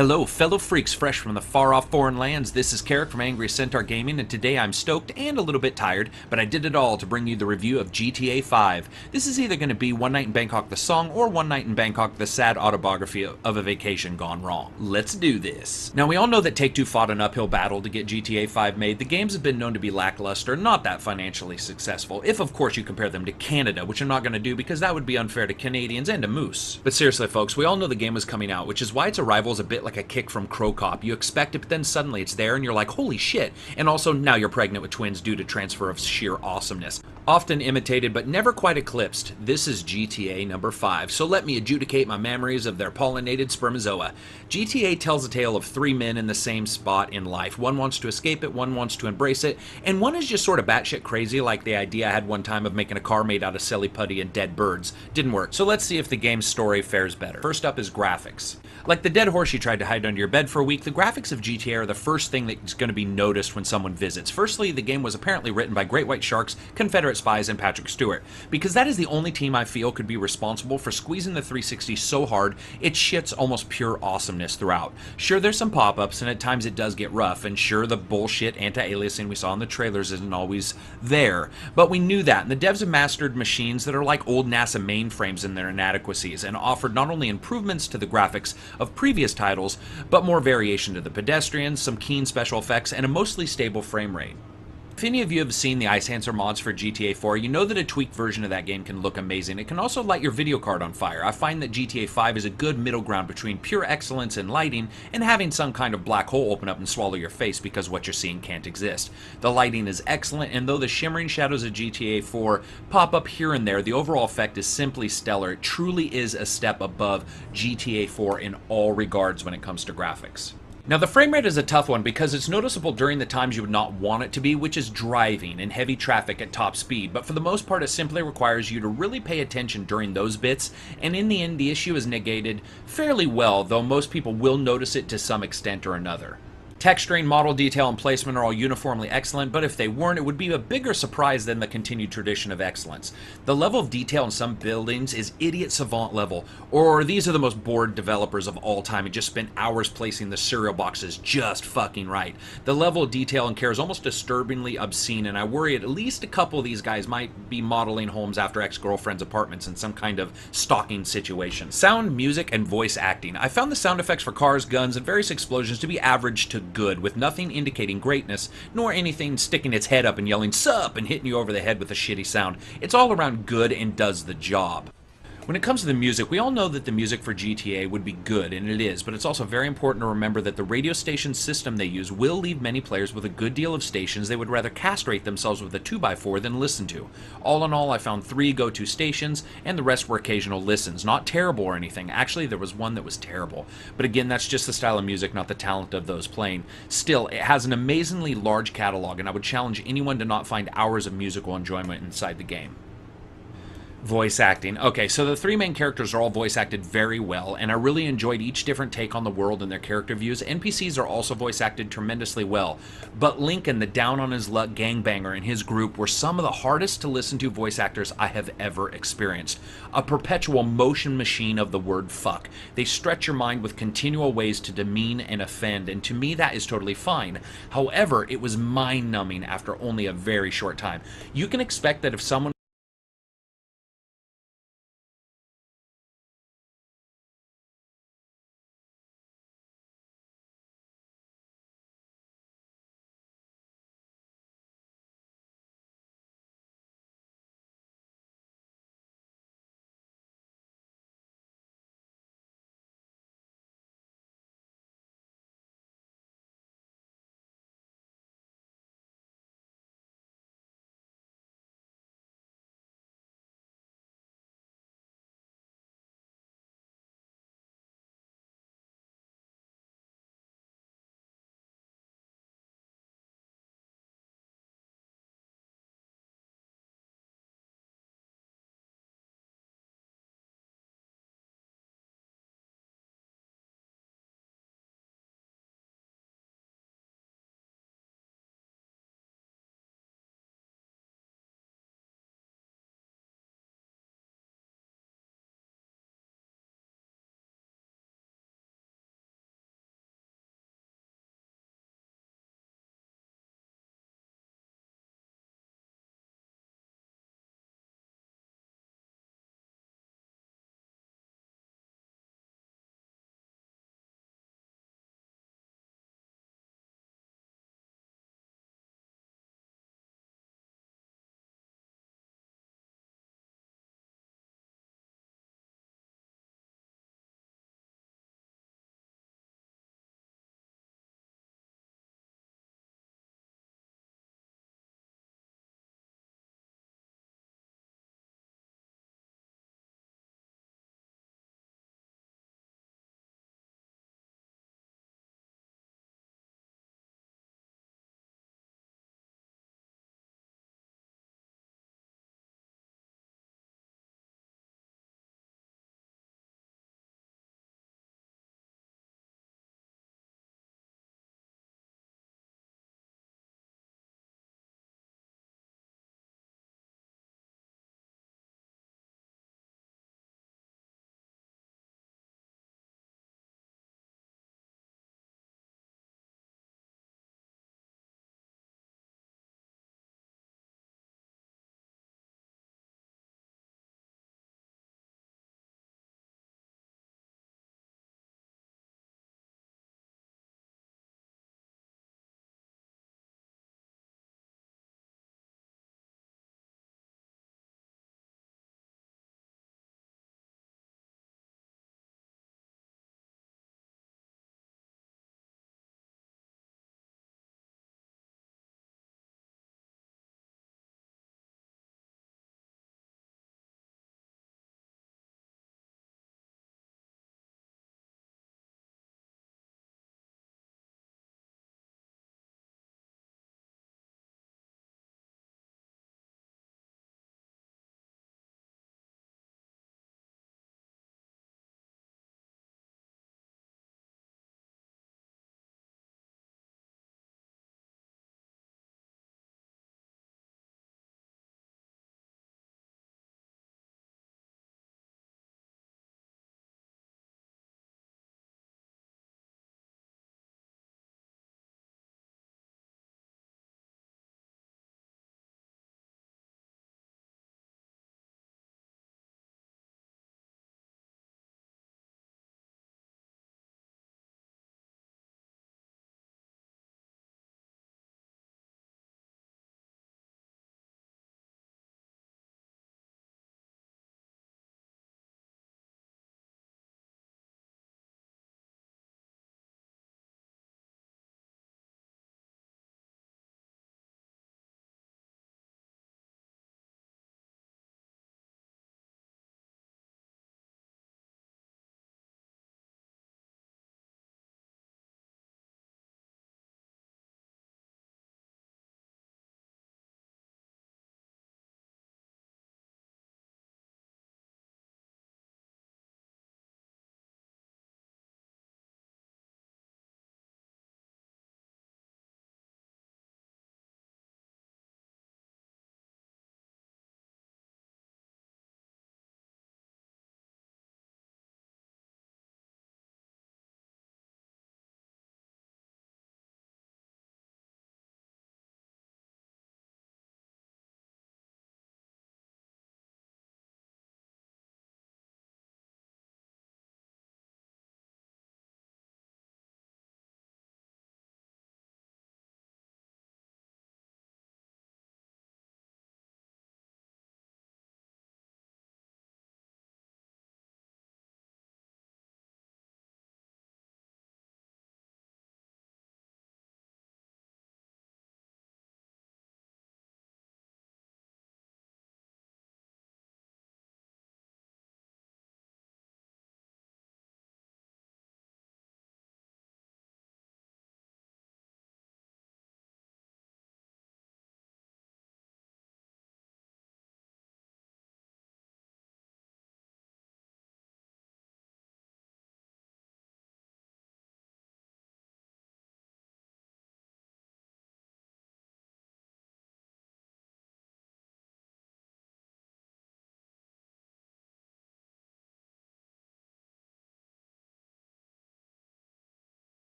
Hello fellow freaks fresh from the far off foreign lands, this is Carrick from Angry Centaur Gaming, and today I'm stoked and a little bit tired, but I did it all to bring you the review of GTA 5. This is either going to be One Night in Bangkok the song, or One Night in Bangkok the sad autobiography of a vacation gone wrong. Let's do this. Now we all know that Take-Two fought an uphill battle to get GTA 5 made. The games have been known to be lackluster, not that financially successful, if of course you compare them to Canada, which I'm not going to do because that would be unfair to Canadians and to Moose. But seriously folks, we all know the game was coming out, which is why its arrival is a bit like a kick from Crow Cop. You expect it, but then suddenly it's there and you're like, holy shit. And also now you're pregnant with twins due to transfer of sheer awesomeness. Often imitated, but never quite eclipsed. This is GTA number 5, so let me adjudicate my memories of their pollinated spermazoa. GTA tells a tale of three men in the same spot in life. One wants to escape it, one wants to embrace it, and one is just sort of batshit crazy, like the idea I had one time of making a car made out of silly putty and dead birds. Didn't work, so let's see if the game's story fares better. First up is graphics. Like the dead horse you tried to hide under your bed for a week, the graphics of GTA are the first thing that's going to be noticed when someone visits. Firstly, the game was apparently written by Great White Sharks, Confederate spies, and Patrick Stewart, because that is the only team I feel could be responsible for squeezing the 360 so hard it shits almost pure awesomeness throughout. Sure, there's some pop-ups, and at times it does get rough, and sure, the bullshit anti-aliasing we saw in the trailers isn't always there, but we knew that, and the devs have mastered machines that are like old NASA mainframes in their inadequacies, and offered not only improvements to the graphics of previous titles, but more variation to the pedestrians, some keen special effects, and a mostly stable frame rate. If any of you have seen the Ice Answer mods for GTA 4, you know that a tweaked version of that game can look amazing. It can also light your video card on fire. I find that GTA 5 is a good middle ground between pure excellence in lighting and having some kind of black hole open up and swallow your face because what you're seeing can't exist. The lighting is excellent, and though the shimmering shadows of GTA 4 pop up here and there, the overall effect is simply stellar. It truly is a step above GTA 4 in all regards when it comes to graphics. Now the frame rate is a tough one because it's noticeable during the times you would not want it to be, which is driving in heavy traffic at top speed, but for the most part it simply requires you to really pay attention during those bits, and in the end the issue is negated fairly well, though most people will notice it to some extent or another. Texturing, model detail, and placement are all uniformly excellent, but if they weren't, it would be a bigger surprise than the continued tradition of excellence. The level of detail in some buildings is idiot savant level, or these are the most bored developers of all time and just spent hours placing the cereal boxes just fucking right. The level of detail and care is almost disturbingly obscene, and I worry at least a couple of these guys might be modeling homes after ex-girlfriends' apartments in some kind of stalking situation. Sound, music, and voice acting. I found the sound effects for cars, guns, and various explosions to be average to good, with nothing indicating greatness, nor anything sticking its head up and yelling "sup" and hitting you over the head with a shitty sound. It's all around good and does the job. When it comes to the music, we all know that the music for GTA would be good, and it is, but it's also very important to remember that the radio station system they use will leave many players with a good deal of stations they would rather castrate themselves with a 2x4 than listen to. All in all, I found 3 go-to stations, and the rest were occasional listens. Not terrible or anything. Actually, there was one that was terrible. But again, that's just the style of music, not the talent of those playing. Still, it has an amazingly large catalog, and I would challenge anyone to not find hours of musical enjoyment inside the game. Voice acting. Okay, so the 3 main characters are all voice acted very well, and I really enjoyed each different take on the world and their character views. NPCs are also voice acted tremendously well, but Lincoln, the down-on-his-luck gangbanger, and his group were some of the hardest to listen to voice actors I have ever experienced. A perpetual motion machine of the word fuck. They stretch your mind with continual ways to demean and offend, and to me that is totally fine. However, it was mind-numbing after only a very short time. You can expect that if someone